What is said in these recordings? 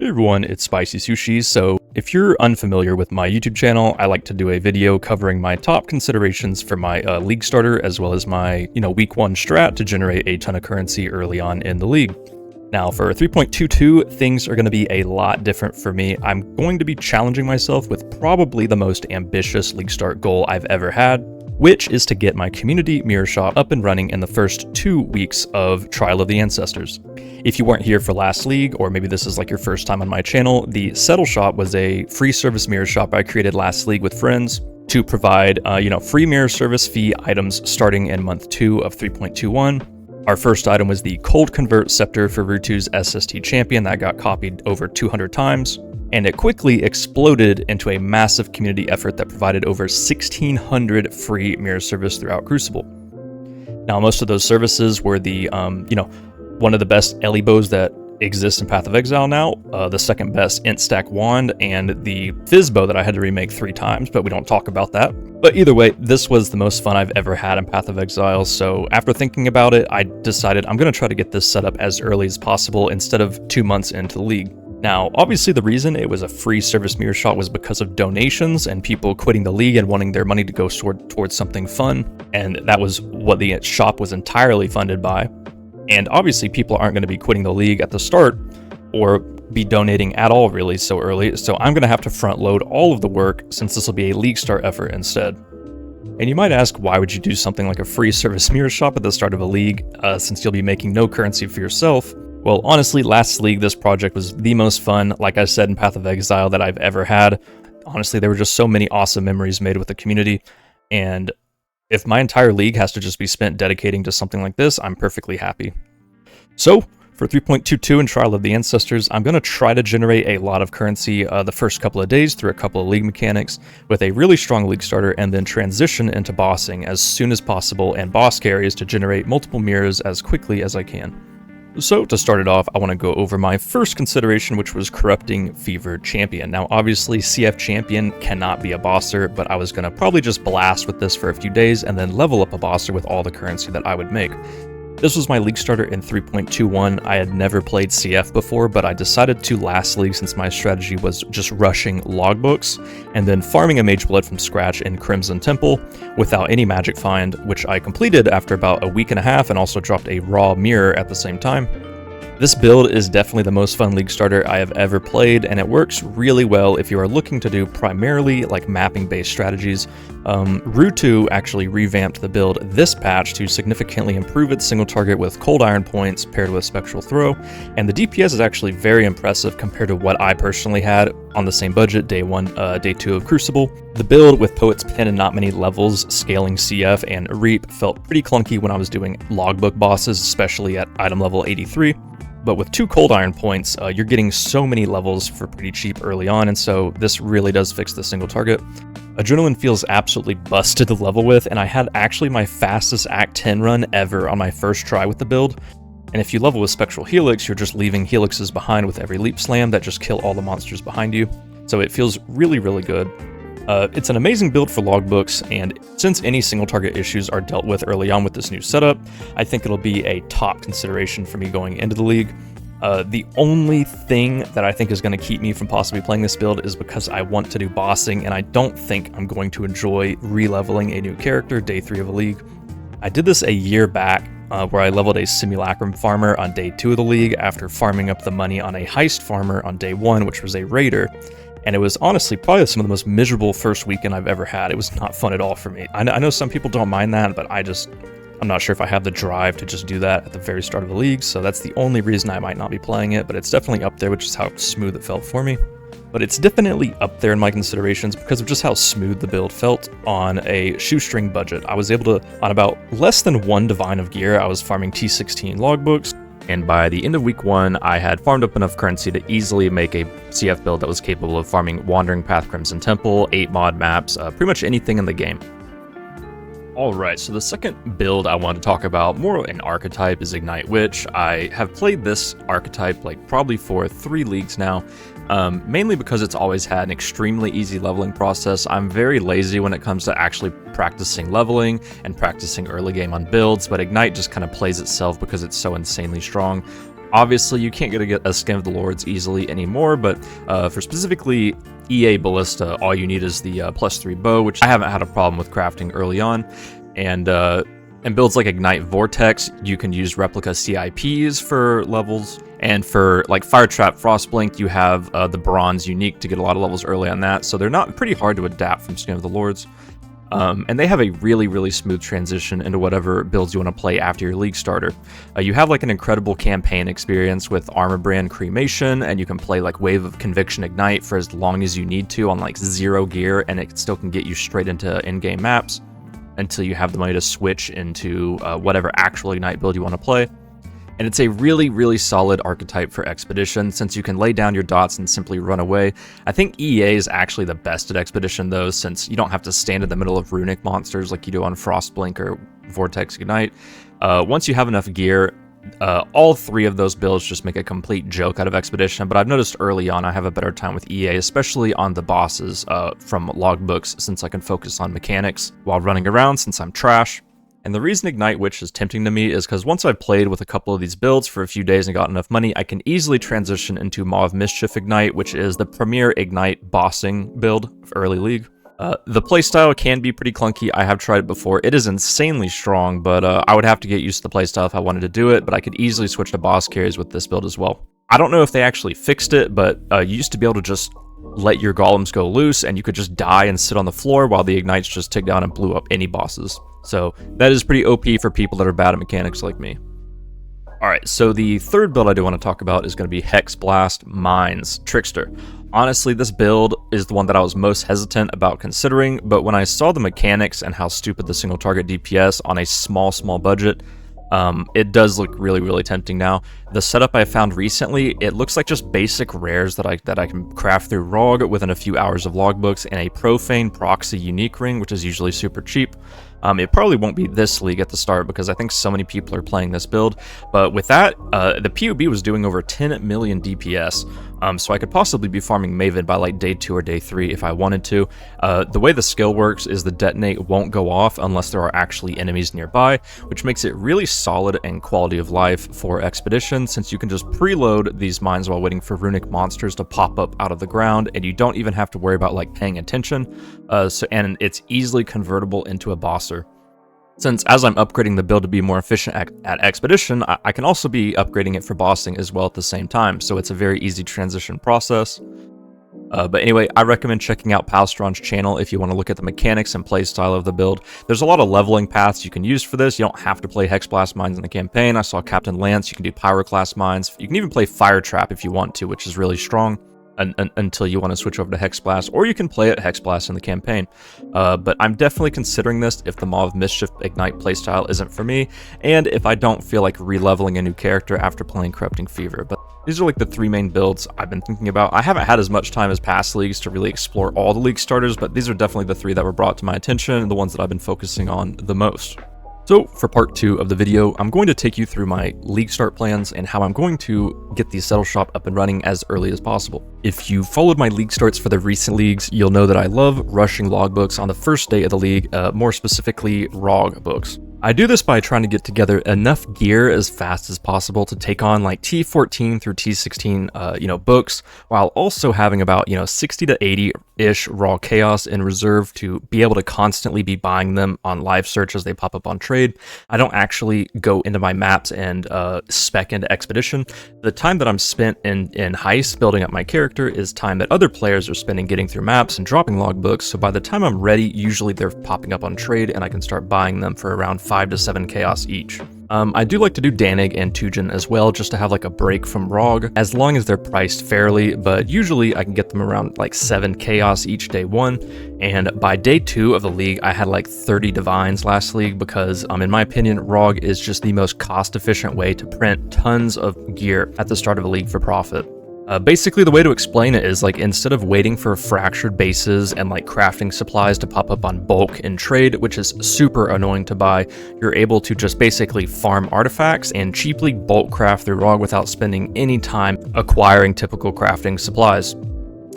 Hey everyone, it's Spicysushi. So if you're unfamiliar with my YouTube channel, I like to do a video covering my top considerations for my Leaguestarter as well as my, week 1 strat to generate a ton of currency early on in the league. Now for 3.22, things are going to be a lot different for me. I'm going to be challenging myself with probably the most ambitious Leaguestart goal I've ever had, which is to get my community mirror shop up and running in the first 2 weeks of Trial of the Ancestors. If you weren't here for last league, or maybe this is like your first time on my channel, the Settle Shop was a free service mirror shop I created last league with friends to provide, free mirror service fee items starting in month 2 of 3.21. Our first item was the Cold Convert Scepter for Rutu's SST champion that got copied over 200 times. And it quickly exploded into a massive community effort that provided over 1,600 free mirror service throughout Crucible. Now, most of those services were the, one of the best Ellie bows that exists in Path of Exile now, the second best int stack wand, and the Fizz bow that I had to remake 3 times, but we don't talk about that. But either way, this was the most fun I've ever had in Path of Exile, so after thinking about it, I decided I'm going to try to get this set up as early as possible instead of 2 months into the league. Now, obviously the reason it was a free service mirror shot was because of donations and people quitting the league and wanting their money to go towards something fun, and that was what the shop was entirely funded by. And obviously people aren't going to be quitting the league at the start or be donating at all really so early, so I'm going to have to front load all of the work since this will be a league start effort instead. And you might ask, why would you do something like a free service mirror shop at the start of a league since you'll be making no currency for yourself? Well, honestly, last league this project was the most fun, like I said, in Path of Exile that I've ever had. Honestly, there were just so many awesome memories made with the community, and if my entire league has to just be spent dedicating to something like this, I'm perfectly happy. So, for 3.22 and Trial of the Ancestors, I'm going to try to generate a lot of currency the first couple of days through a couple of league mechanics with a really strong league starter, and then transition into bossing as soon as possible and boss carries to generate multiple mirrors as quickly as I can. So to start it off, I want to go over my first consideration, which was Corrupting Fever Champion. Now obviously CF Champion cannot be a bosser, but I was going to probably just blast with this for a few days and then level up a bosser with all the currency that I would make. This was my league starter in 3.21. I had never played CF before, but I decided to last league since my strategy was just rushing logbooks and then farming a Mage Blood from scratch in Crimson Temple without any magic find, which I completed after about a week and a half and also dropped a raw mirror at the same time. This build is definitely the most fun league starter I have ever played, and it works really well if you are looking to do primarily like mapping based strategies. Rutu actually revamped the build this patch to significantly improve its single target with cold iron points paired with spectral throw, and the DPS is actually very impressive compared to what I personally had on the same budget day 2 of Crucible. The build with Poet's Pen and not many levels scaling CF and Reap felt pretty clunky when I was doing logbook bosses, especially at item level 83. But with 2 cold iron points, you're getting so many levels for pretty cheap early on, and so this really does fix the single target. Adrenaline feels absolutely busted to level with, and I had actually my fastest Act 10 run ever on my first try with the build. And if you level with Spectral Helix, you're just leaving helixes behind with every leap slam that just kill all the monsters behind you. So it feels really, really good. It's an amazing build for logbooks, and since any single target issues are dealt with early on with this new setup, I think it'll be a top consideration for me going into the league. The only thing that I think is going to keep me from possibly playing this build is because I want to do bossing, and I don't think I'm going to enjoy re-leveling a new character day 3 of a league. I did this a year back, where I leveled a Simulacrum farmer on day 2 of the league after farming up the money on a heist farmer on day 1, which was a raider. And it was honestly probably some of the most miserable first weekend I've ever had. It was not fun at all for me. I know some people don't mind that, but I'm not sure if I have the drive to just do that at the very start of the league, so that's the only reason I might not be playing it, but it's definitely up there, which is how smooth it felt for me. But it's definitely up there in my considerations because of just how smooth the build felt on a shoestring budget. I was able to, on about less than 1 Divine of Gear, I was farming T16 logbooks, and by the end of week 1, I had farmed up enough currency to easily make a CF build that was capable of farming Wandering Path Crimson Temple, 8 mod maps, pretty much anything in the game. Alright, so the second build I want to talk about, more an archetype, is Ignite Witch. I have played this archetype like probably for 3 leagues now, mainly because it's always had an extremely easy leveling process. I'm very lazy when it comes to actually practicing leveling and practicing early game on builds, but Ignite just kind of plays itself because it's so insanely strong. Obviously, you can't get a Skin of the Lords easily anymore, but for specifically EA Ballista, all you need is the +3 bow, which I haven't had a problem with crafting early on. And builds like Ignite Vortex, you can use replica CIPs for levels. And for like Fire Trap, Frostblink, you have the Bronze Unique to get a lot of levels early on that. So they're not pretty hard to adapt from Skin of the Lords. And they have a really smooth transition into whatever builds you want to play after your League starter. You have like an incredible campaign experience with Armor Brand Cremation, and you can play like Wave of Conviction Ignite for as long as you need to on like 0 gear, and it still can get you straight into in-game maps until you have the money to switch into whatever actual Ignite build you want to play. And it's a really solid archetype for Expedition, since you can lay down your dots and simply run away. I think EA is actually the best at Expedition though, since you don't have to stand in the middle of runic monsters like you do on Frostblink or Vortex Ignite. Once you have enough gear, all 3 of those builds just make a complete joke out of Expedition, but I've noticed early on I have a better time with EA, especially on the bosses from logbooks, since I can focus on mechanics while running around since I'm trash. And the reason Ignite Witch is tempting to me is because once I've played with a couple of these builds for a few days and got enough money, I can easily transition into Maw of Mischief Ignite, which is the premier Ignite bossing build for early League. The playstyle can be pretty clunky. I have tried it before. It is insanely strong, but I would have to get used to the playstyle if I wanted to do it, but I could easily switch to boss carries with this build as well. I don't know if they actually fixed it, but you used to be able to just let your golems go loose and you could just die and sit on the floor while the Ignites just tick down and blew up any bosses. So that is pretty OP for people that are bad at mechanics like me. Alright, so the third build I do want to talk about is going to be Hexblast Mines Trickster. Honestly, this build is the one that I was most hesitant about considering, but when I saw the mechanics and how stupid the single target DPS on a small budget, it does look really tempting now. The setup I found recently, it looks like just basic rares that I can craft through ROG within a few hours of logbooks, and a Profane Proxy Unique Ring, which is usually super cheap. It probably won't be this league at the start because I think so many people are playing this build, but with that, the POB was doing over 10 million DPS, so I could possibly be farming Maven by like day 2 or day 3 if I wanted to. The way the skill works is the detonate won't go off unless there are actually enemies nearby, which makes it really solid and quality of life for Expedition, since you can just preload these mines while waiting for runic monsters to pop up out of the ground, and you don't even have to worry about like paying attention, and it's easily convertible into a bosser. Since as I'm upgrading the build to be more efficient at Expedition, I can also be upgrading it for bossing as well at the same time, so it's a very easy transition process. But anyway, I recommend checking out Palstron's channel if you want to look at the mechanics and playstyle of the build. There's a lot of leveling paths you can use for this. You don't have to play Hexblast Mines in the campaign. I saw Captain Lance, you can do Pyroclast Mines. You can even play Fire Trap if you want to, which is really strong. Until you want to switch over to Hexblast, or you can play it Hexblast in the campaign. But I'm definitely considering this if the Maw of Mischief Ignite playstyle isn't for me, and if I don't feel like re-leveling a new character after playing Corrupting Fever. But these are like the 3 main builds I've been thinking about. I haven't had as much time as past leagues to really explore all the league starters, but these are definitely the 3 that were brought to my attention and the ones that I've been focusing on the most. So for part 2 of the video, I'm going to take you through my league start plans and how I'm going to get the settle shop up and running as early as possible. If you followed my league starts for the recent leagues, you'll know that I love rushing logbooks on the first day of the league, more specifically ROG books. I do this by trying to get together enough gear as fast as possible to take on like T14 through T16, books, while also having about, 60 to 80-ish raw chaos in reserve to be able to constantly be buying them on live search as they pop up on trade. I don't actually go into my maps and spec into Expedition. The time that I'm spent in Heist building up my character is time that other players are spending getting through maps and dropping logbooks, so by the time I'm ready, usually they're popping up on trade and I can start buying them for around 5 to 7 chaos each. I do like to do Danig and Tujen as well, just to have like a break from ROG, as long as they're priced fairly, but usually I can get them around like 7 chaos each day 1, and by day 2 of the league, I had like 30 divines last league because, in my opinion, ROG is just the most cost-efficient way to print tons of gear at the start of a league for profit. Basically, the way to explain it is like instead of waiting for fractured bases and like crafting supplies to pop up on bulk in trade, which is super annoying to buy, you're able to just basically farm artifacts and cheaply bulk craft through ROG without spending any time acquiring typical crafting supplies.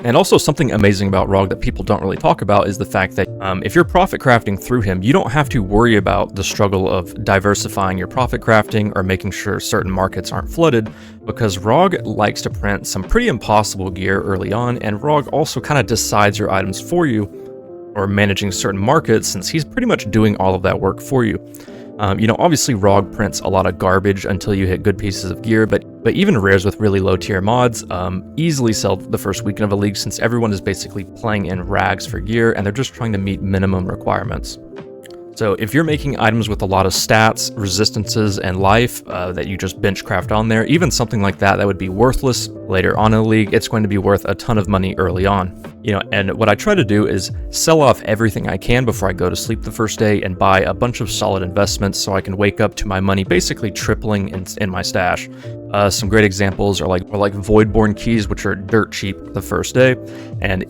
And also something amazing about ROG that people don't really talk about is the fact that if you're profit crafting through him, you don't have to worry about the struggle of diversifying your profit crafting or making sure certain markets aren't flooded, because ROG likes to print some pretty impossible gear early on, and ROG also kind of decides your items for you, or managing certain markets, since he's pretty much doing all of that work for you. You know, obviously ROG prints a lot of garbage until you hit good pieces of gear, but even rares with really low tier mods easily sell the first weekend of a league, since everyone is basically playing in rags for gear and they're just trying to meet minimum requirements. So if you're making items with a lot of stats, resistances, and life that you just bench craft on there, even something like that would be worthless later on in the league, it's going to be worth a ton of money early on. You know, and what I try to do is sell off everything I can before I go to sleep the first day and buy a bunch of solid investments so I can wake up to my money basically tripling in my stash. Some great examples are like Voidborn keys, which are dirt cheap the first day and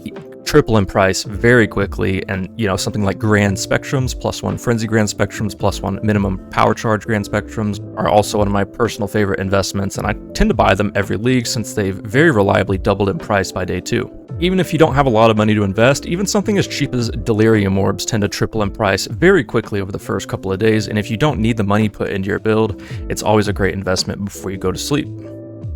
triple in price very quickly, and you know, something like Grand Spectrums, +1 Frenzy Grand Spectrums, +1 minimum power charge Grand Spectrums are also one of my personal favorite investments, and I tend to buy them every league since they've very reliably doubled in price by day 2. Even if you don't have a lot of money to invest, even something as cheap as Delirium Orbs tend to triple in price very quickly over the first couple of days, and if you don't need the money put into your build, it's always a great investment before you go to sleep.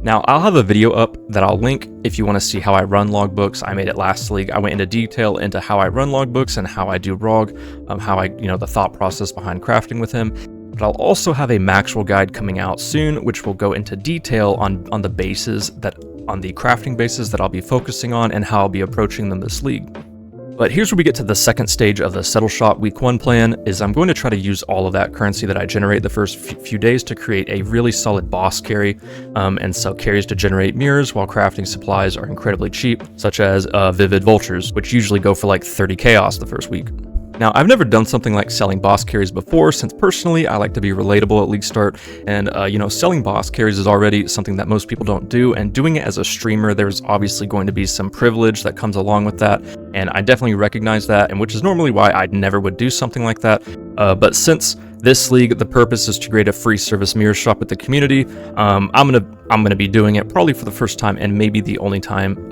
Now, I'll have a video up that I'll link if you want to see how I run logbooks. I made it last league. I went into detail into how I run logbooks and how I do ROG, the thought process behind crafting with him. But I'll also have a Maxwell guide coming out soon, which will go into detail on the crafting bases that I'll be focusing on and how I'll be approaching them this league. But here's where we get to the second stage of the Settle Shop Week 1 plan, is I'm going to try to use all of that currency that I generate the first few days to create a really solid boss carry, and sell carries to generate mirrors while crafting supplies are incredibly cheap, such as Vivid Vultures, which usually go for like 30 chaos the first week. Now, I've never done something like selling boss carries before, since personally I like to be relatable at Leaguestart, and selling boss carries is already something that most people don't do, and doing it as a streamer, there's obviously going to be some privilege that comes along with that, and I definitely recognize that, and which is normally why I never would do something like that. But since this league, the purpose is to create a free service mirror shop with the community, I'm gonna be doing it probably for the first time and maybe the only time,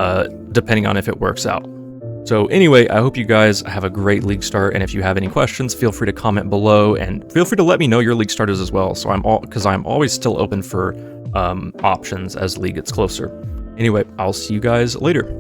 depending on if it works out. So anyway, I hope you guys have a great league start, and if you have any questions, feel free to comment below, and feel free to let me know your league starters as well, so I'm always still open for options as league gets closer. Anyway, I'll see you guys later.